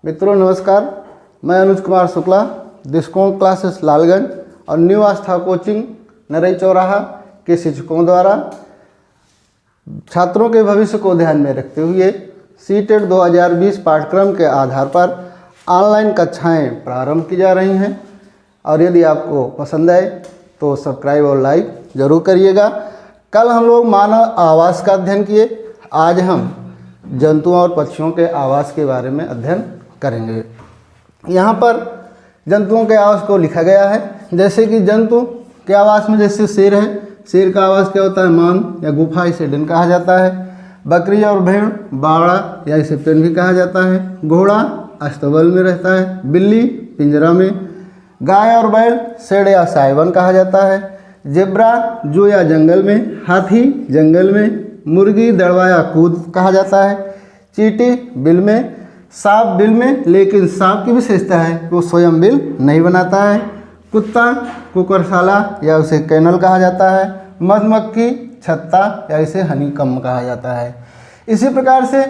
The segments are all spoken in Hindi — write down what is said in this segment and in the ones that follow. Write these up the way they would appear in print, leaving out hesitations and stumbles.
मित्रों नमस्कार, मैं अनुज कुमार शुक्ला, दृष्टिकोण क्लासेस लालगंज और न्यू आस्था कोचिंग नरई चौराहा के शिक्षकों द्वारा छात्रों के भविष्य को ध्यान में रखते हुए सीटेट 2020 पाठ्यक्रम के आधार पर ऑनलाइन कक्षाएं प्रारंभ की जा रही हैं और यदि आपको पसंद आए तो सब्सक्राइब और लाइक ज़रूर करिएगा। कल हम लोग मानव आवास का अध्ययन किए, आज हम जंतुओं और पक्षियों के आवास के बारे में अध्ययन करेंगे। यहाँ पर जंतुओं के आवास को लिखा गया है, जैसे कि जंतु के आवास में जैसे शेर है, शेर का आवास क्या होता है? मान या गुफा, इसे डेन कहा जाता है। बकरी और भेड़ बाड़ा या इसे पेन भी कहा जाता है। घोड़ा अस्तबल में रहता है। बिल्ली पिंजरा में। गाय और बैल शेड या साइवन कहा जाता है। जेब्रा जू या जंगल में। हाथी जंगल में। मुर्गी दड़वा या कूद कहा जाता है। चींटी बिल में। सांप बिल में, लेकिन सांप की विशेषता है कि वो स्वयं बिल नहीं बनाता है। कुत्ता कुकरशाला या उसे कैनल कहा जाता है। मधुमक्खी छत्ता या इसे हनीकम्ब कहा जाता है। इसी प्रकार से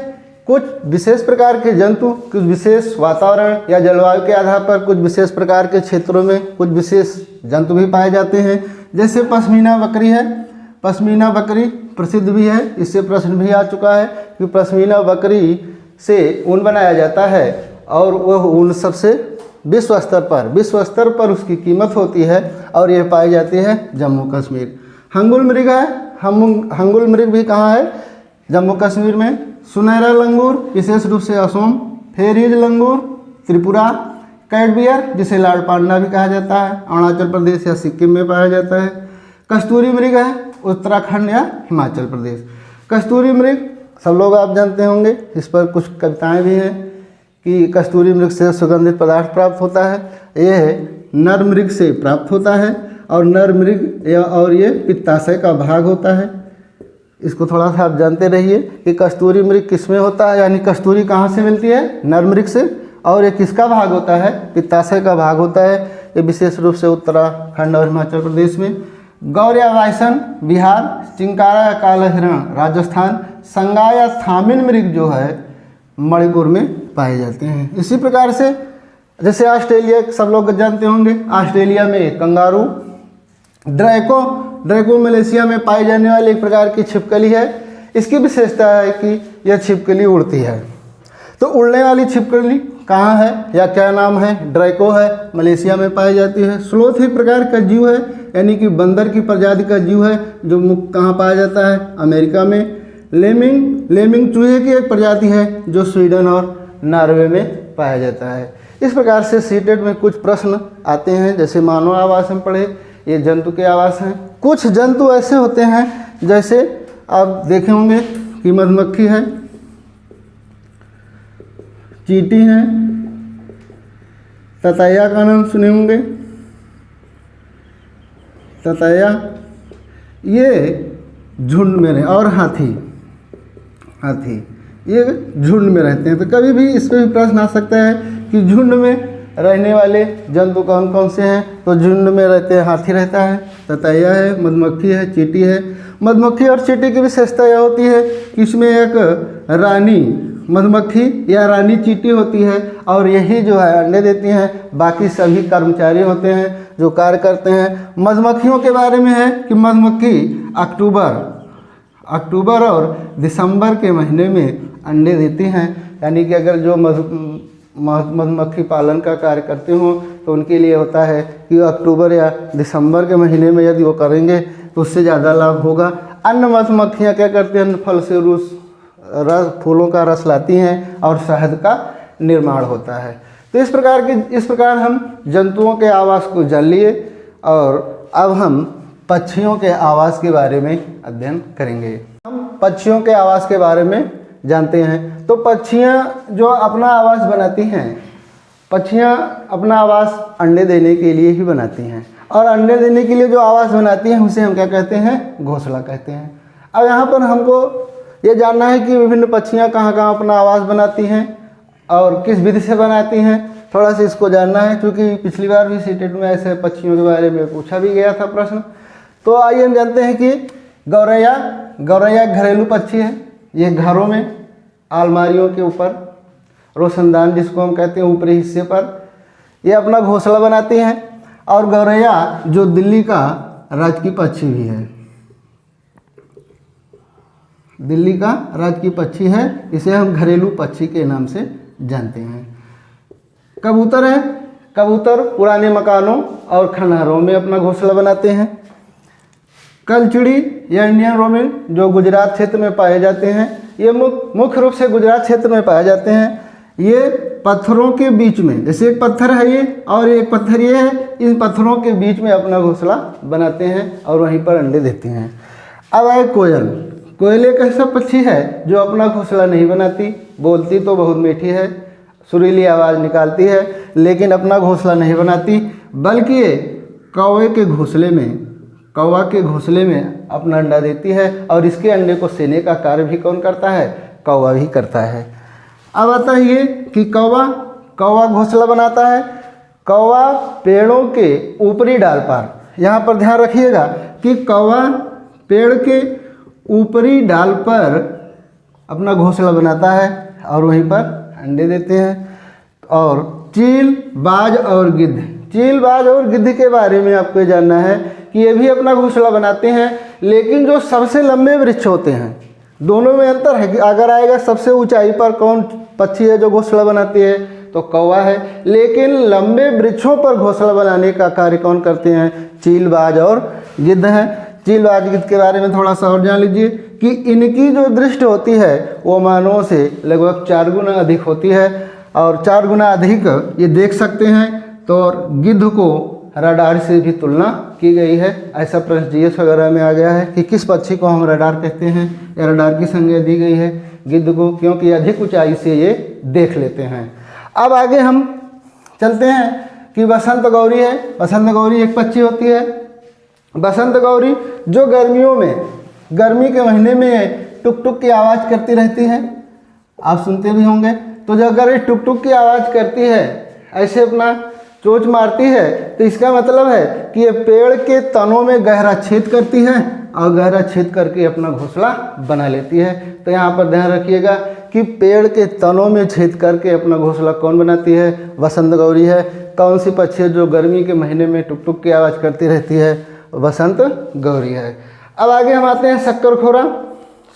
कुछ विशेष प्रकार के जंतु कुछ विशेष वातावरण या जलवायु के आधार पर कुछ विशेष प्रकार के क्षेत्रों में कुछ विशेष जंतु भी पाए जाते हैं। जैसे पश्मीना बकरी है। पश्मीना बकरी प्रसिद्ध भी है, इससे प्रश्न भी आ चुका है कि पश्मीना बकरी से ऊन बनाया जाता है और वह ऊन सबसे विश्व स्तर पर उसकी कीमत होती है और यह पाई जाती है जम्मू कश्मीर। हंगुल मृग है। हंगुल मृग भी कहाँ है? जम्मू कश्मीर में। सुनहरा लंगूर विशेष रूप से असम। फेरीज लंगूर त्रिपुरा। कैटबियर जिसे लाल पांडा भी कहा जाता है, अरुणाचल प्रदेश या सिक्किम में पाया जाता है। कस्तूरी मृग है उत्तराखंड या हिमाचल प्रदेश। कस्तूरी मृग सब लोग आप जानते होंगे, इस पर कुछ कविताएं भी हैं कि कस्तूरी मृग से सुगंधित पदार्थ प्राप्त होता है। यह नर मृग से प्राप्त होता है और नर मृग और ये पित्ताशय का भाग होता है। इसको थोड़ा सा आप जानते रहिए कि कस्तूरी मृग किस में होता है, यानी कस्तूरी कहाँ से मिलती है? नर मृग से। और ये किसका भाग होता है? पित्ताशय का भाग होता है। ये विशेष रूप से उत्तराखंड और हिमाचल प्रदेश में। गौर या बाइसन बिहार। चिंकारा या काला हिरण राजस्थान। संगा या थामिन मृग जो है मणिपुर में पाए जाते हैं। इसी प्रकार से जैसे ऑस्ट्रेलिया सब लोग जानते होंगे, ऑस्ट्रेलिया में कंगारू। ड्रैको मलेशिया में पाई जाने वाली एक प्रकार की छिपकली है। इसकी विशेषता है कि यह छिपकली उड़ती है। तो उड़ने वाली छिपकली कहाँ है या क्या नाम है? ड्रैको है, मलेशिया में पाई जाती है। स्लोथ एक प्रकार का जीव है, यानी कि बंदर की प्रजाति का जीव है जो कहाँ पाया जाता है? अमेरिका में। लेमिंग चूहे की एक प्रजाति है जो स्वीडन और नॉर्वे में पाया जाता है। इस प्रकार से सीटेट में कुछ प्रश्न आते हैं, जैसे मानव आवास हम पढ़े, ये जंतु के आवास हैं। कुछ जंतु ऐसे होते हैं जैसे आप देखे होंगे कि मधुमक्खी है, चींटी है, ततैया का नाम सुने होंगे, ततैया, ये झुंड में रहे। और हाथी ये झुंड में रहते हैं। तो कभी भी इस पर भी प्रश्न आ सकता है कि झुंड में रहने वाले जंतु कौन कौन से हैं? तो झुंड में रहते हैं, हाथी रहता है, ततैया है, मधुमक्खी है, चींटी है। मधुमक्खी और चींटी की विशेषता यह होती है कि इसमें एक रानी मधुमक्खी या रानी चींटी होती है और यही जो है अंडे देती हैं। बाकी सभी कर्मचारी होते हैं जो कार्य करते हैं। मधुमक्खियों के बारे में है कि मधुमक्खी अक्टूबर और दिसंबर के महीने में अंडे देती हैं, यानी कि अगर जो मधुमक्खी पालन का कार्य करते हों तो उनके लिए होता है कि अक्टूबर या दिसंबर के महीने में यदि वो करेंगे तो उससे ज़्यादा लाभ होगा। अन्य मधुमक्खियाँ क्या करती हैं? फल से फूलों का रस लाती हैं और शहद का निर्माण होता है। तो इस प्रकार हम जंतुओं के आवास को जान लिए और अब हम पक्षियों के आवास के बारे में अध्ययन करेंगे। हम पक्षियों के आवास के बारे में जानते हैं। तो पक्षियाँ जो अपना आवास बनाती हैं, पक्षियाँ अपना आवास अंडे देने के लिए ही बनाती हैं और अंडे देने के लिए जो आवास बनाती हैं उसे हम क्या कहते हैं? घोंसला कहते हैं। अब यहाँ पर हमको ये जानना है कि विभिन्न पक्षियाँ कहाँ कहाँ अपना आवास बनाती हैं और किस विधि से बनाती हैं। थोड़ा सा इसको जानना है, क्योंकि पिछली बार भी सीटेट में ऐसे पक्षियों के बारे में पूछा भी गया था प्रश्न। तो आइए हम जानते हैं कि गौरैया घरेलू पक्षी है। ये घरों में अलमारियों के ऊपर रोशनदान जिसको हम कहते हैं ऊपरी हिस्से पर, ये अपना घोंसला बनाती हैं। और गौरैया जो दिल्ली का राजकीय पक्षी भी है, दिल्ली का राजकीय पक्षी है, इसे हम घरेलू पक्षी के नाम से जानते हैं। कबूतर है, कबूतर पुराने मकानों और खंडहरों में अपना घोंसला बनाते हैं। कलचिड़ी या इंडियन रोमिंग जो गुजरात क्षेत्र में पाए जाते हैं, ये मुख्य रूप से गुजरात क्षेत्र में पाए जाते हैं। ये पत्थरों के बीच में, जैसे एक पत्थर है ये और एक पत्थर ये है, इन पत्थरों के बीच में अपना घोंसला बनाते हैं और वहीं पर अंडे देते हैं। अब आए कोयल। कोयल एक ऐसा पक्षी है जो अपना घोंसला नहीं बनाती, बोलती तो बहुत मीठी है, सुरीली आवाज़ निकालती है, लेकिन अपना घोंसला नहीं बनाती, बल्कि ये कौवे के घोंसले में, कौवा के घोंसले में अपना अंडा देती है। और इसके अंडे को सेने का कार्य भी कौन करता है? कौवा ही करता है। अब आता है ये कि कौवा घोंसला बनाता है। कौवा पेड़ों के ऊपरी डाल पर, यहाँ पर ध्यान रखिएगा कि कौवा पेड़ के ऊपरी डाल पर अपना घोंसला बनाता है और वहीं पर अंडे देते हैं। और चील, बाज और गिद्ध, चील, बाज और गिद्ध के बारे में आपको जानना है कि ये भी अपना घोंसला बनाते हैं, लेकिन जो सबसे लंबे वृक्ष होते हैं, दोनों में अंतर है कि अगर आएगा सबसे ऊंचाई पर कौन पक्षी है जो घोंसला बनाती है, तो कौवा है। लेकिन लंबे वृक्षों पर घोंसला बनाने का कार्य कौन करते हैं? चील, बाज और गिद्ध हैं। चील, बाज, गिद्ध के बारे में थोड़ा सा और जान लीजिए कि इनकी जो दृष्टि होती है वो मानवों से लगभग 4 गुना अधिक होती है और 4 गुना अधिक ये देख सकते हैं। तो गिद्ध को रडार से भी तुलना की गई है। ऐसा प्रश्न जीएस वगैरह में आ गया है कि किस पक्षी को हम रडार कहते हैं, या रडार की संज्ञा दी गई है गिद्ध को, क्योंकि अधिक ऊंचाई से ये देख लेते हैं। अब आगे हम चलते हैं कि बसंत गौरी है। बसंत गौरी एक पक्षी होती है। बसंत गौरी जो गर्मियों में, गर्मी के महीने में टुक टुक की आवाज़ करती रहती है, आप सुनते भी होंगे। तो जब अगर ये टुक टुक की आवाज़ करती है, ऐसे अपना चोंच मारती है, तो इसका मतलब है कि ये पेड़ के तनों में गहरा छेद करती है और गहरा छेद करके अपना घोंसला बना लेती है। तो यहाँ पर ध्यान रखिएगा कि पेड़ के तनों में छेद करके अपना घोंसला कौन बनाती है? बसंत गौरी है। कौन सी पक्षी है जो गर्मी के महीने में टुक टुक की आवाज़ करती रहती है? बसंत गौरी है। अब आगे हम आते हैं शक्करखोरा।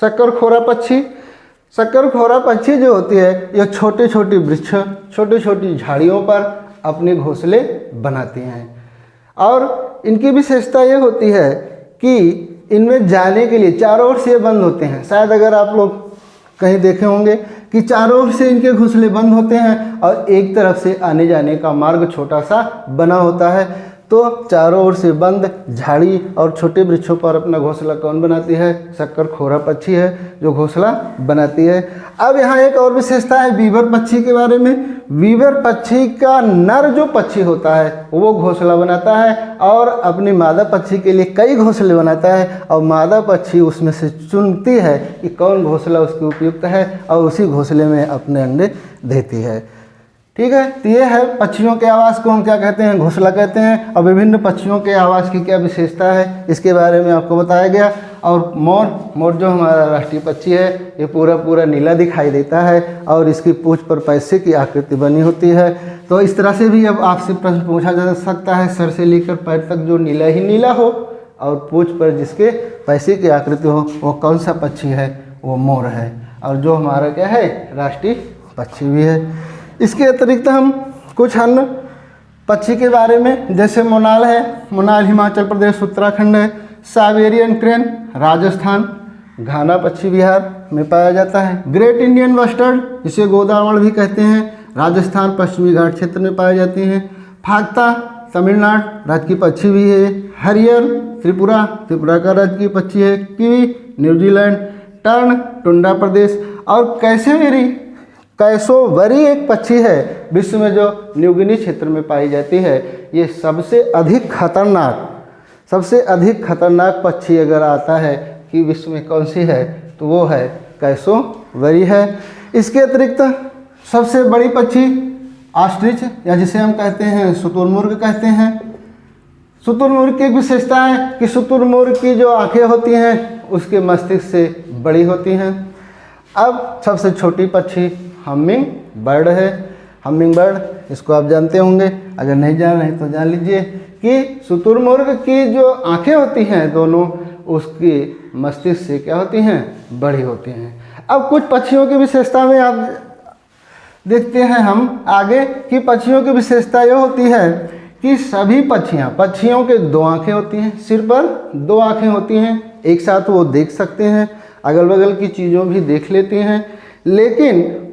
शक्करखोरा पक्षी, शक्करखोरा पक्षी जो होती है ये छोटे छोटे वृक्ष, छोटी छोटी झाड़ियों पर अपने घोंसले बनाती हैं। और इनकी विशेषता ये होती है कि इनमें जाने के लिए चारों ओर से बंद होते हैं। शायद अगर आप लोग कहीं देखे होंगे कि चारों ओर से इनके घोंसले बंद होते हैं और एक तरफ से आने जाने का मार्ग छोटा सा बना होता है। तो चारों ओर से बंद झाड़ी और छोटे वृक्षों पर अपना घोंसला कौन बनाती है? शक्करखोरा पक्षी है जो घोंसला बनाती है। अब यहाँ एक और विशेषता है वीवर पक्षी के बारे में। वीवर पक्षी का नर जो पक्षी होता है वो घोंसला बनाता है और अपनी मादा पक्षी के लिए कई घोंसले बनाता है, और मादा पक्षी उसमें से चुनती है कि कौन घोंसला उसके उपयुक्त है और उसी घोंसले में अपने अंडे देती है। ठीक है, तो ये है पक्षियों के आवास को हम क्या कहते हैं? घोंसला कहते हैं। और विभिन्न पक्षियों के आवास की क्या विशेषता है इसके बारे में आपको बताया गया। और मोर, मोर जो हमारा राष्ट्रीय पक्षी है, ये पूरा पूरा नीला दिखाई देता है और इसकी पूंछ पर पैसे की आकृति बनी होती है। तो इस तरह से भी अब आपसे प्रश्न पूछा जा सकता है, सर से लेकर पैर तक जो नीला ही नीला हो और पूंछ पर जिसके पैसे की आकृति हो, वो कौन सा पक्षी है? वो मोर है। और जो हमारा क्या है? राष्ट्रीय पक्षी भी है। इसके अतिरिक्त हम कुछ अन्य पक्षी के बारे में, जैसे मोनाल है, मोनाल हिमाचल प्रदेश उत्तराखंड है। साइबेरियन क्रेन राजस्थान, घाना पक्षी बिहार में पाया जाता है। ग्रेट इंडियन बस्टर्ड जिसे गोदावड़ भी कहते हैं, राजस्थान पश्चिमी घाट क्षेत्र में पाई जाती हैं। फागता तमिलनाडु राजकीय पक्षी भी है। हरियर त्रिपुरा, त्रिपुरा का राजकीय पक्षी है। Kiwi New Zealand. टर्न टुंडा प्रदेश। और कैसोवरी एक पक्षी है विश्व में जो न्यूगिनी क्षेत्र में पाई जाती है। ये सबसे अधिक खतरनाक पक्षी अगर आता है कि विश्व में कौन सी है, तो वो है कैसोवरी है। इसके अतिरिक्त सबसे बड़ी पक्षी ऑस्ट्रिच, या जिसे हम कहते हैं शुतुरमुर्ग कहते हैं। शुतुरमुर्ग की एक विशेषता है कि शुतुरमुर्ग की जो आंखें होती हैं उसके मस्तिष्क से बड़ी होती हैं। अब सबसे छोटी पक्षी हमिंग बर्ड है, हमिंग बर्ड, इसको आप जानते होंगे, अगर नहीं जान रहे तो जान लीजिए कि शुतुरमुर्ग की जो आंखें होती हैं दोनों, उसकी मस्तिष्क से क्या होती हैं, बड़ी होती हैं। अब कुछ पक्षियों की विशेषता में आप देखते हैं हम आगे कि पक्षियों की विशेषता यह होती है कि सभी पक्षियों के 2 आंखें होती हैं, सिर पर 2 आंखें होती हैं, एक साथ वो देख सकते हैं, अगल बगल की चीज़ों भी देख लेते हैं। लेकिन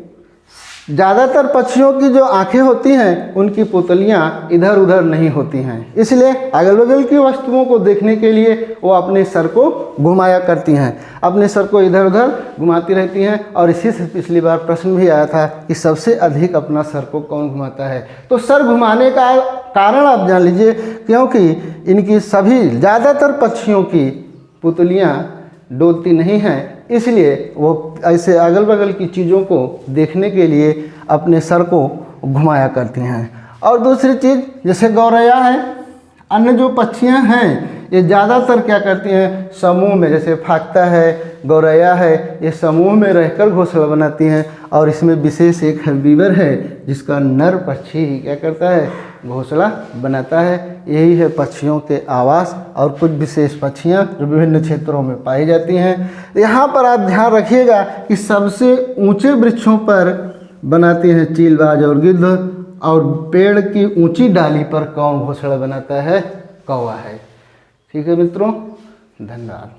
ज़्यादातर पक्षियों की जो आंखें होती हैं उनकी पुतलियाँ इधर उधर नहीं होती हैं, इसलिए अगल बगल की वस्तुओं को देखने के लिए वो अपने सर को घुमाया करती हैं, अपने सर को इधर उधर घुमाती रहती हैं। और इसी से पिछली बार प्रश्न भी आया था कि सबसे अधिक अपना सर को कौन घुमाता है। तो सर घुमाने का कारण आप जान लीजिए, क्योंकि इनकी सभी ज़्यादातर पक्षियों की पुतलियाँ डोलती नहीं हैं, इसलिए वो ऐसे अगल बगल की चीज़ों को देखने के लिए अपने सर को घुमाया करती हैं। और दूसरी चीज़, जैसे गौरैया है, अन्य जो पक्षियां हैं ये ज़्यादातर क्या करती हैं, समूह में, जैसे फाख्ता है, गौरैया है, ये समूह में रहकर घोंसला बनाती हैं। और इसमें विशेष एक बीवर है जिसका नर पक्षी क्या करता है, घोंसला बनाता है। यही है पक्षियों के आवास और कुछ विशेष पक्षियाँ जो विभिन्न क्षेत्रों में पाई जाती हैं। यहाँ पर आप ध्यान रखिएगा कि सबसे ऊंचे वृक्षों पर बनाते हैं चीलबाज और गिद्ध, और पेड़ की ऊंची डाली पर कौन घोंसला बनाता है, कौवा है। ठीक है मित्रों, धन्यवाद।